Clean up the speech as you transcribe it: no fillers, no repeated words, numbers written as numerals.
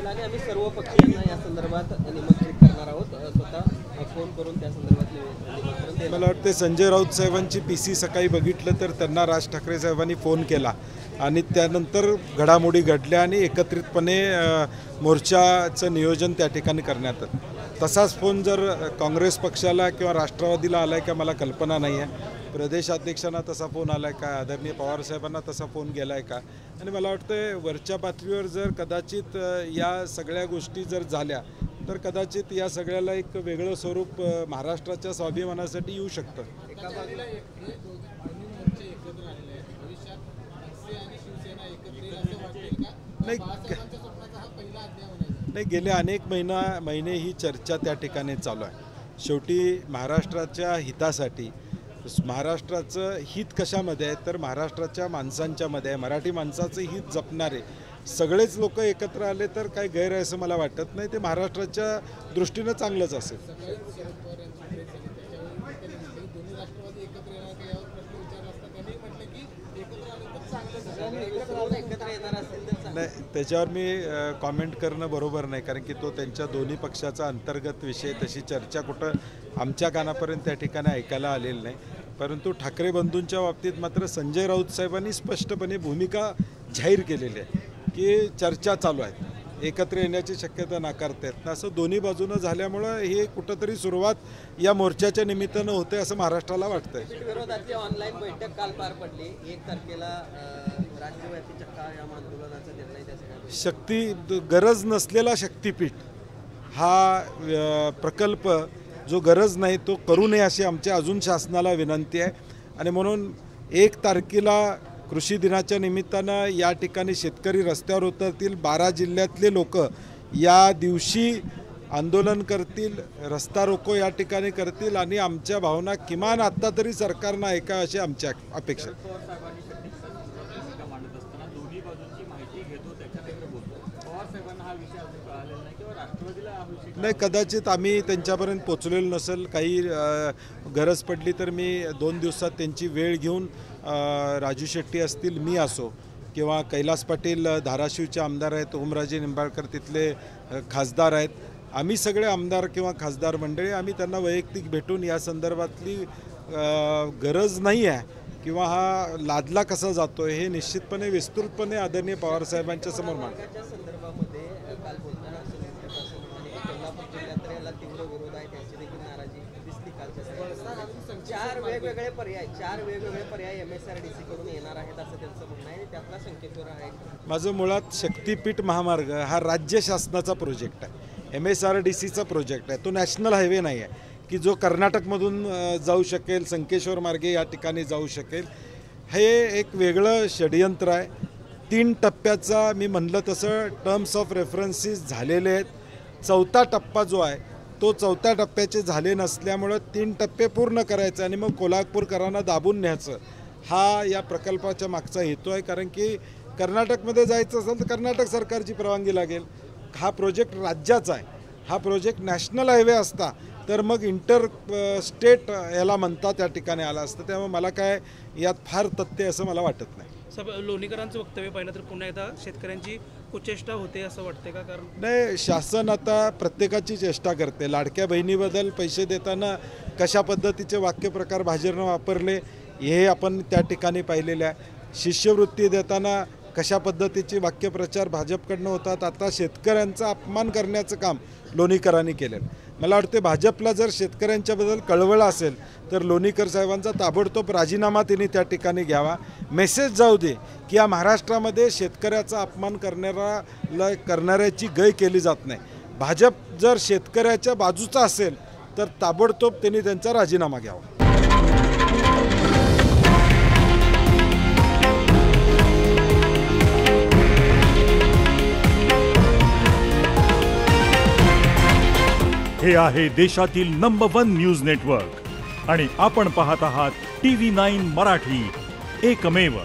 म्हणाले आम्ही सर्व पक्षीयांना या संदर्भात निमंत्रित करणार आहोत, स्वतः फोन करून त्या संदर्भात निमंत्रण देणार. मला वाटते संजय राऊत साहेबांची PC सकाळी बघितलं तर त्यांना राज ठाकरे साहेबांनी फोन केला आणि त्यानंतर घडामोडी घडल्या आणि एकत्रितपणे मोर्चाचं नियोजन त्या ठिकाणी करण्यात आलं. तसाच फोन जर काँग्रेस पक्षाला किंवा राष्ट्रवादीला आला आहे का मला कल्पना नाही आहे. प्रदेशाध्यक्षांना तसा फोन आला आहे का, आदरणीय पवार साहेबांना तसा फोन गेला आहे का. आणि मला वाटतं वरच्या पातळीवर जर कदाचित या सगळ्या गोष्टी जर झाल्या तर कदाचित या सगळ्याला एक वेगळं स्वरूप महाराष्ट्राच्या स्वाभिमानासाठी येऊ शकतं. नाही, गेले अनेक महिने ही चर्चा त्या ठिकाणी चालू आहे. शेवटी महाराष्ट्राच्या हितासाठी महाराष्ट्राचं हित कशामध्ये आहे तर महाराष्ट्राच्या माणसांच्या मध्ये आहे. मराठी माणसाचं हित जपणारे सगळेच लोक एकत्र आले तर काही गैर आहे असं मला वाटत नाही. ते महाराष्ट्राच्या दृष्टीनं चांगलंच असेल. नाही, त्याच्यावर मी कॉमेंट करणं बरोबर नाही, कारण की तो त्यांच्या दोन्ही पक्षाचा अंतर्गत विषय. तशी चर्चा कुठं आमच्या कानापर्यंत त्या ठिकाणी ऐकायला आलेली नाही. परंतु ठाकरे बंधूंच्या बाबतीत मात्र संजय राऊत साहेबांनी स्पष्टपणे भूमिका जाहीर केलेली आहे की चर्चा चालू आहे, एकत्र येण्याची शक्यता नाकारता येत ना. असं दोन्ही बाजूनं झाल्यामुळं हे कुठंतरी सुरुवात या मोर्चाच्या निमित्तानं होते असं महाराष्ट्राला वाटतंय. विरोधातली ऑनलाईन बैठक काल पार पडली. 1 तारखेला राज्यव्यापी चक्काजाम आंदोलनाचा निर्णय त्यासाठी गरज नसलेला शक्तीपीठ हा प्रकल्प जो गरज नाही तो करू नये अशी आमच्या अजून शासनाला विनंती आहे. आणि म्हणून 1 तारखेला कृषी दिनाच्या निमित्तानं या ठिकाणी शेतकरी रस्त्यावर उतरतील. 12 जिल्ह्यातले लोक या दिवशी आंदोलन करतील, रस्ता रोको या ठिकाणी करतील आणि आमच्या भावना किमान आत्ता तरी सरकारनं ऐका अशी आमची अपेक्षा. नाही, कदाचित आम्ही त्यांच्यापर्यंत पोचलेलो नसेल. काही गरज पडली तर मी 2 दिवसात त्यांची वेळ घेऊन राजू शेट्टी असतील, मी असो किंवा कैलास पाटील धाराशिवचे आमदार आहेत, ओमराजे निंबाळकर तिथले खासदार आहेत, आम्ही सगळे आमदार किंवा खासदार मंडळी आम्ही त्यांना वैयक्तिक भेटून या संदर्भातली गरज नाही आहे किंवा हा लादला कसा जातो हे निश्चितपणे विस्तृतपणे आदरणीय पवारसाहेबांच्या समोर मांडतो. चार वेगवेगळे पर्याय MSRDC कडून येणार आहेत असं त्यांचं म्हणणं आहे. त्यातला संकेश्वर आहे. माझं मुळात शक्तीपीठ महामार्ग हा राज्य शासनाचा प्रोजेक्ट आहे, MSRDCचा प्रोजेक्ट आहे. तो नॅशनल हायवे नाही आहे की जो कर्नाटकमधून जाऊ शकेल, संकेश्वर मार्गे या ठिकाणी जाऊ शकेल. हे एक वेगळं षडयंत्र आहे. 3 टप्प्याचा मी म्हणलं तसं टर्म्स ऑफ रेफरन्सेस झालेले आहेत. 4था टप्पा जो आहे तो 4थ्या टप्प्याचे झाले नसल्यामुळं 3 टप्पे पूर्ण करायचे आणि मग कोल्हापूरकरांना दाबून न्यायचं हा या प्रकल्पाच्या मागचा हेतू आहे. कारण की कर्नाटकमध्ये जायचं असेल तर कर्नाटक सरकारची परवानगी लागेल. हा प्रोजेक्ट राज्याचा आहे. हा प्रोजेक्ट नॅशनल हायवे असता तर मग इंटर स्टेट याला म्हणता त्या ठिकाणी आला असतं. त्यामुळे मला काय यात फार तथ्य असं मला वाटत नाही. लोणीकरांचं वक्तव्य पाहिलं तर पुन्हा एकदा शेतकऱ्यांची कुचेष्टा होते असं वाटते का? कारण नाही, शासन आता प्रत्येकाची चेष्टा करते. लाडक्या बहिणीबद्दल पैसे देताना कशा पद्धतीचे वाक्यप्रकार भाजपनं वापरले हे आपण त्या ठिकाणी पाहिलेले आहे. शिष्यवृत्ती देताना कशा पद्धतीचे वाक्यप्रचार भाजपकडनं होतात. आता शेतकऱ्यांचा अपमान करण्याचं काम लोणीकरांनी केलेलं. मला वाटते भाजपला जर शेतकऱ्यांच्याबद्दल कळवळ असेल तर लोणीकर साहेबांचा ताबडतोब राजीनामा त्यांनी त्या ठिकाणी घ्यावा. मेसेज जाऊ दे की या महाराष्ट्रामध्ये शेतकऱ्याचा अपमान करणाऱ्याची गय केली जात नाही. भाजप जर शेतकऱ्याच्या बाजूचा असेल तर ताबडतोब त्यांनी त्यांचा राजीनामा घ्यावा. हे आहे देशातील नंबर 1 न्यूज नेटवर्क आणि आपण पाहत आहात TV9 मराठी, एकमेव.